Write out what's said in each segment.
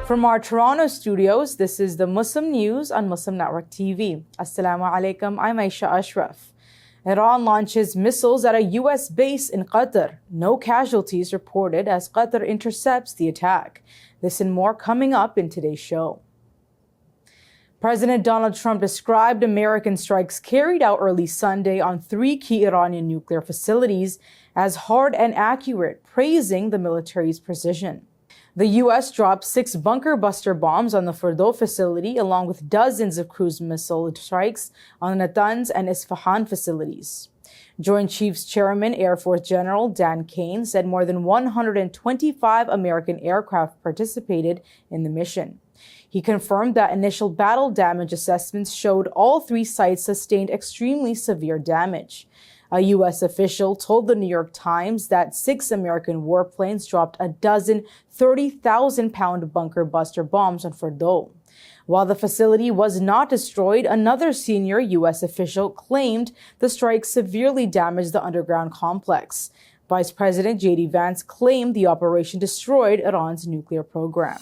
From our Toronto studios, this is the Muslim News on Muslim Network TV. Assalamu alaikum, I'm Aishah Ashraf. Iran launches missiles at a U.S. base in Qatar. No casualties reported as Qatar intercepts the attack. This and more coming up in today's show. President Donald Trump described American strikes carried out early Sunday on 3 key Iranian nuclear facilities as hard and accurate, praising the military's precision. The U.S. dropped 6 bunker buster bombs on the Fordow facility, along with dozens of cruise missile strikes on Natanz and Isfahan facilities. Joint Chiefs Chairman Air Force General Dan Kane said more than 125 American aircraft participated in the mission. He confirmed that initial battle damage assessments showed all 3 sites sustained extremely severe damage. A U.S. official told the New York Times that 6 American warplanes dropped a dozen 30,000-pound bunker buster bombs on Fordow. While the facility was not destroyed, another senior U.S. official claimed the strike severely damaged the underground complex. Vice President J.D. Vance claimed the operation destroyed Iran's nuclear program.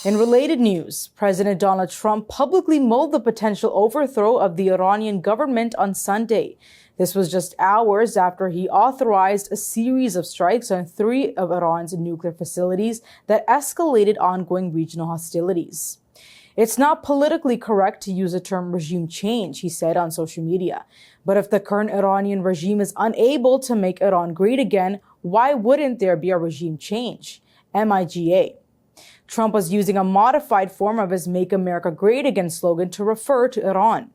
In related news, President Donald Trump publicly mulled the potential overthrow of the Iranian government on Sunday. This was just hours after he authorized a series of strikes on 3 of Iran's nuclear facilities that escalated ongoing regional hostilities. It's not politically correct to use the term regime change, he said on social media. But if the current Iranian regime is unable to make Iran great again, why wouldn't there be a regime change? MIGA. Trump was using a modified form of his Make America Great Again slogan to refer to Iran.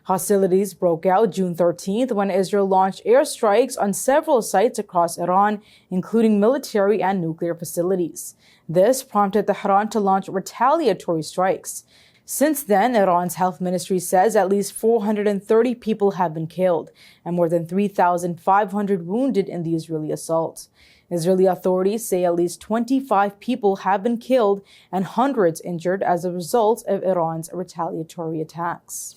Hostilities broke out June 13th when Israel launched airstrikes on several sites across Iran, including military and nuclear facilities. This prompted Tehran to launch retaliatory strikes. Since then, Iran's health ministry says at least 430 people have been killed and more than 3,500 wounded in the Israeli assault. Israeli authorities say at least 25 people have been killed and hundreds injured as a result of Iran's retaliatory attacks.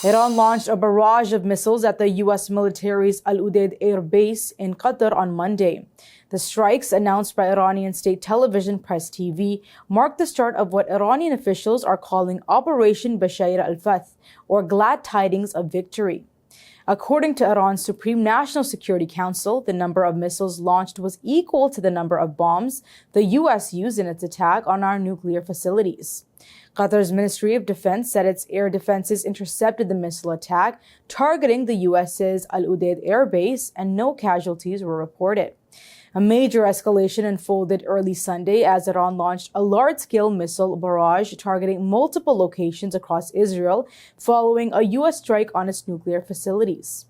Iran launched a barrage of missiles at the U.S. military's Al Udeid Airbase in Qatar on Monday. The strikes, announced by Iranian state television Press TV, marked the start of what Iranian officials are calling Operation Bashair al-Fath, or Glad Tidings of Victory. According to Iran's Supreme National Security Council, the number of missiles launched was equal to the number of bombs the U.S. used in its attack on our nuclear facilities. Qatar's Ministry of Defense said its air defenses intercepted the missile attack, targeting the U.S.'s Al Udeid Air Base, and no casualties were reported. A major escalation unfolded early Sunday as Iran launched a large-scale missile barrage targeting multiple locations across Israel following a U.S. strike on its nuclear facilities.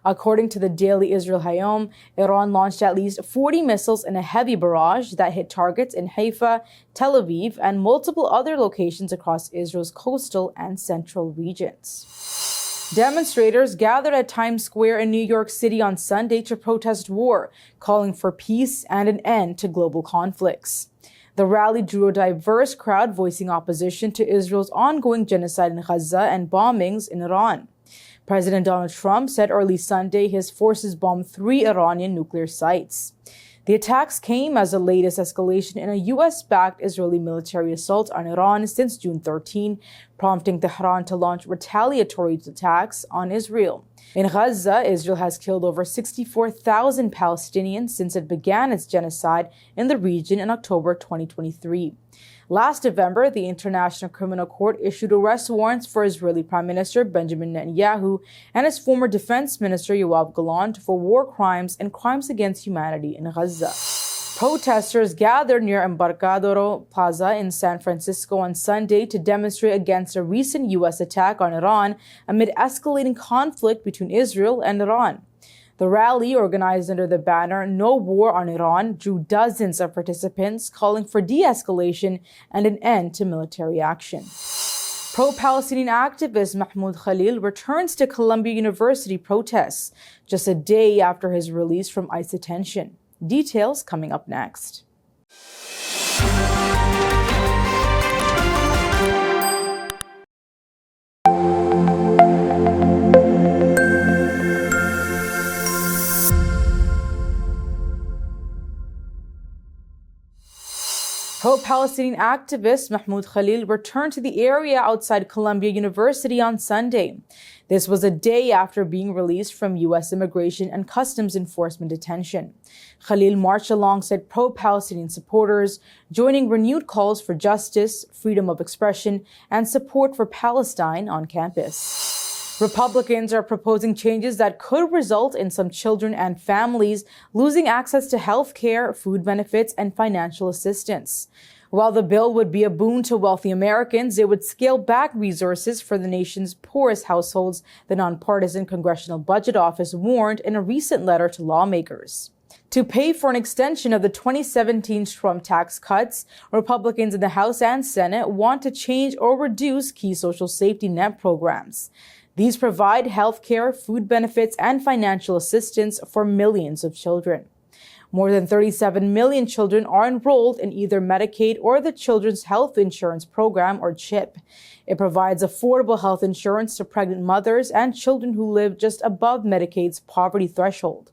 According to the daily Israel Hayom, Iran launched at least 40 missiles in a heavy barrage that hit targets in Haifa, Tel Aviv, and multiple other locations across Israel's coastal and central regions. Demonstrators gathered at Times Square in New York City on Sunday to protest war, calling for peace and an end to global conflicts. The rally drew a diverse crowd voicing opposition to Israel's ongoing genocide in Gaza and bombings in Iran. President Donald Trump said early Sunday his forces bombed 3 Iranian nuclear sites. The attacks came as the latest escalation in a U.S.-backed Israeli military assault on Iran since June 13, prompting Tehran to launch retaliatory attacks on Israel. In Gaza, Israel has killed over 64,000 Palestinians since it began its genocide in the region in October 2023. Last November, the International Criminal Court issued arrest warrants for Israeli Prime Minister Benjamin Netanyahu and his former Defense Minister Yoav Gallant for war crimes and crimes against humanity in Gaza. Protesters gathered near Embarcadero Plaza in San Francisco on Sunday to demonstrate against a recent U.S. attack on Iran amid escalating conflict between Israel and Iran. The rally, organized under the banner No War on Iran, drew dozens of participants calling for de-escalation and an end to military action. Pro-Palestinian activist Mahmoud Khalil returns to Columbia University protests just a day after his release from ICE detention. Details coming up next. Pro-Palestinian activist Mahmoud Khalil returned to the area outside Columbia University on Sunday. This was a day after being released from U.S. Immigration and Customs Enforcement detention. Khalil marched alongside pro-Palestinian supporters, joining renewed calls for justice, freedom of expression, and support for Palestine on campus. Republicans are proposing changes that could result in some children and families losing access to health care, food benefits, and financial assistance. While the bill would be a boon to wealthy Americans, it would scale back resources for the nation's poorest households, the nonpartisan Congressional Budget Office warned in a recent letter to lawmakers. To pay for an extension of the 2017 Trump tax cuts, Republicans in the House and Senate want to change or reduce key social safety net programs. These provide health care, food benefits, and financial assistance for millions of children. More than 37 million children are enrolled in either Medicaid or the Children's Health Insurance Program, or CHIP. It provides affordable health insurance to pregnant mothers and children who live just above Medicaid's poverty threshold.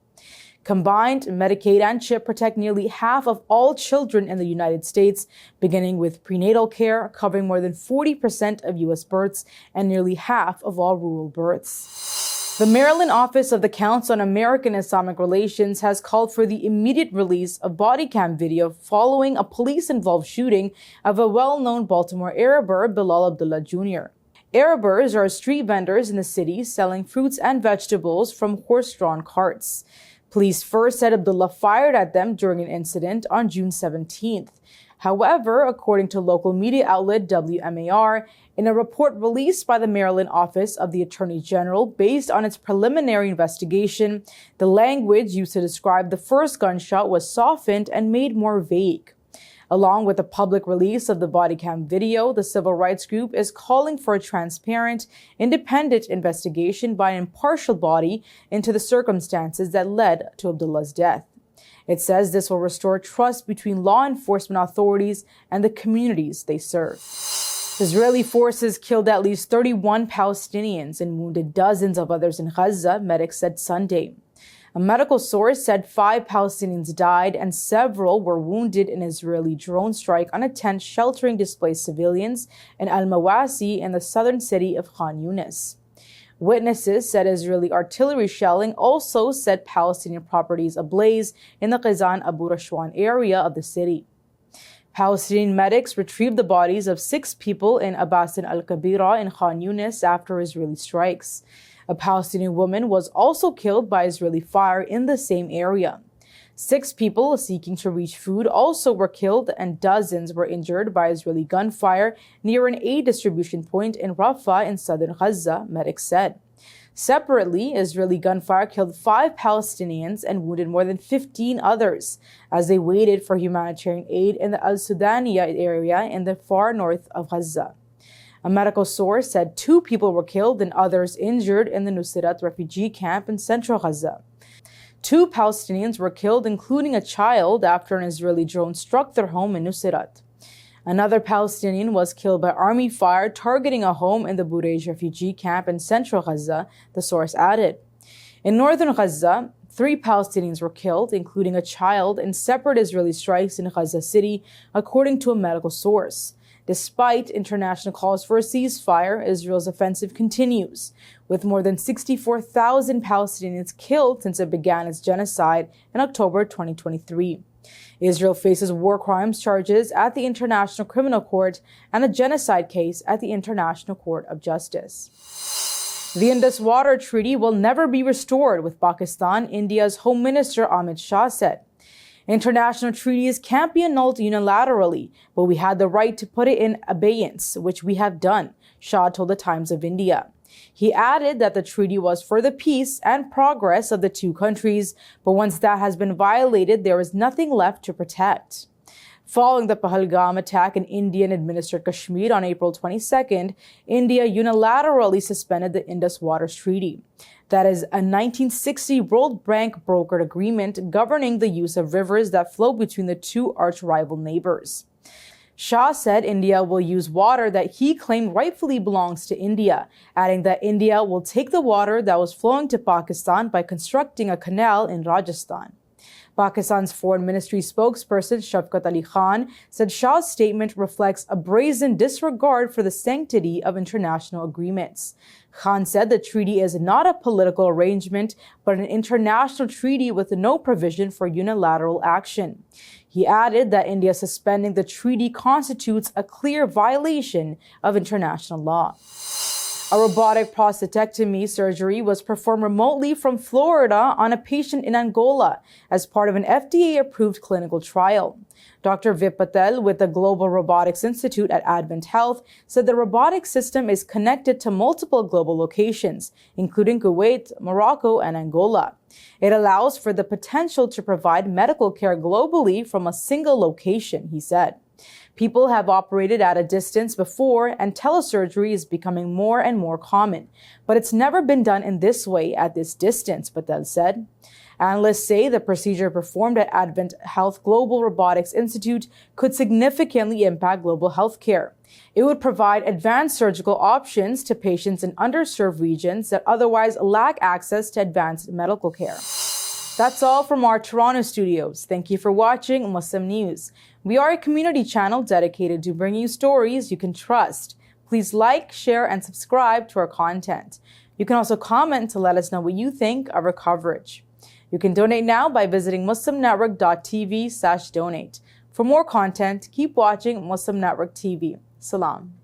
Combined, Medicaid and CHIP protect nearly half of all children in the United States, beginning with prenatal care, covering more than 40% of U.S. births and nearly half of all rural births. The Maryland Office of the Council on American Islamic Relations has called for the immediate release of body cam video following a police-involved shooting of a well-known Baltimore Arabber, Bilal Abdullah Jr. Arabbers are street vendors in the city selling fruits and vegetables from horse-drawn carts. Police first said Abdullah fired at them during an incident on June 17th. However, according to local media outlet WMAR, in a report released by the Maryland Office of the Attorney General based on its preliminary investigation, the language used to describe the first gunshot was softened and made more vague. Along with the public release of the body cam video, the civil rights group is calling for a transparent, independent investigation by an impartial body into the circumstances that led to Abdullah's death. It says this will restore trust between law enforcement authorities and the communities they serve. Israeli forces killed at least 31 Palestinians and wounded dozens of others in Gaza, medics said Sunday. A medical source said 5 Palestinians died and several were wounded in an Israeli drone strike on a tent sheltering displaced civilians in Al-Mawasi in the southern city of Khan Yunis. Witnesses said Israeli artillery shelling also set Palestinian properties ablaze in the Qazan Abu Rashwan area of the city. Palestinian medics retrieved the bodies of 6 people in Abbasin al-Kabira in Khan Yunis after Israeli strikes. A Palestinian woman was also killed by Israeli fire in the same area. 6 people seeking to reach food also were killed and dozens were injured by Israeli gunfire near an aid distribution point in Rafah in southern Gaza, medics said. Separately, Israeli gunfire killed 5 Palestinians and wounded more than 15 others as they waited for humanitarian aid in the Al-Sudaniya area in the far north of Gaza. A medical source said 2 people were killed and others injured in the Nuseirat refugee camp in central Gaza. 2 Palestinians were killed, including a child, after an Israeli drone struck their home in Nuseirat. Another Palestinian was killed by army fire targeting a home in the Burej refugee camp in central Gaza, the source added. In northern Gaza, 3 Palestinians were killed, including a child, in separate Israeli strikes in Gaza City, according to a medical source. Despite international calls for a ceasefire, Israel's offensive continues, with more than 64,000 Palestinians killed since it began its genocide in October 2023. Israel faces war crimes charges at the International Criminal Court and a genocide case at the International Court of Justice. The Indus Water Treaty will never be restored, with Pakistan, India's Home Minister Amit Shah said. International treaties can't be annulled unilaterally, but we had the right to put it in abeyance, which we have done, Shah told the Times of India. He added that the treaty was for the peace and progress of the 2 countries, but once that has been violated, there is nothing left to protect. Following the Pahalgam attack in Indian-administered Kashmir on April 22nd, India unilaterally suspended the Indus Waters Treaty. That is a 1960 World Bank brokered agreement governing the use of rivers that flow between the 2 arch-rival neighbors. Shah said India will use water that he claimed rightfully belongs to India, adding that India will take the water that was flowing to Pakistan by constructing a canal in Rajasthan. Pakistan's Foreign Ministry spokesperson Shafqat Ali Khan said Shah's statement reflects a brazen disregard for the sanctity of international agreements. Khan said the treaty is not a political arrangement, but an international treaty with no provision for unilateral action. He added that India suspending the treaty constitutes a clear violation of international law. A robotic prostatectomy surgery was performed remotely from Florida on a patient in Angola as part of an FDA-approved clinical trial. Dr. Vip Patel with the Global Robotics Institute at Advent Health said the robotic system is connected to multiple global locations, including Kuwait, Morocco, and Angola. It allows for the potential to provide medical care globally from a single location, he said. People have operated at a distance before, and telesurgery is becoming more and more common. But it's never been done in this way at this distance, Patel said. Analysts say the procedure performed at Advent Health Global Robotics Institute could significantly impact global healthcare. It would provide advanced surgical options to patients in underserved regions that otherwise lack access to advanced medical care. That's all from our Toronto studios. Thank you for watching Muslim News. We are a community channel dedicated to bringing you stories you can trust. Please like, share, and subscribe to our content. You can also comment to let us know what you think of our coverage. You can donate now by visiting muslimnetwork.tv/donate. For more content, keep watching Muslim Network TV. Salam.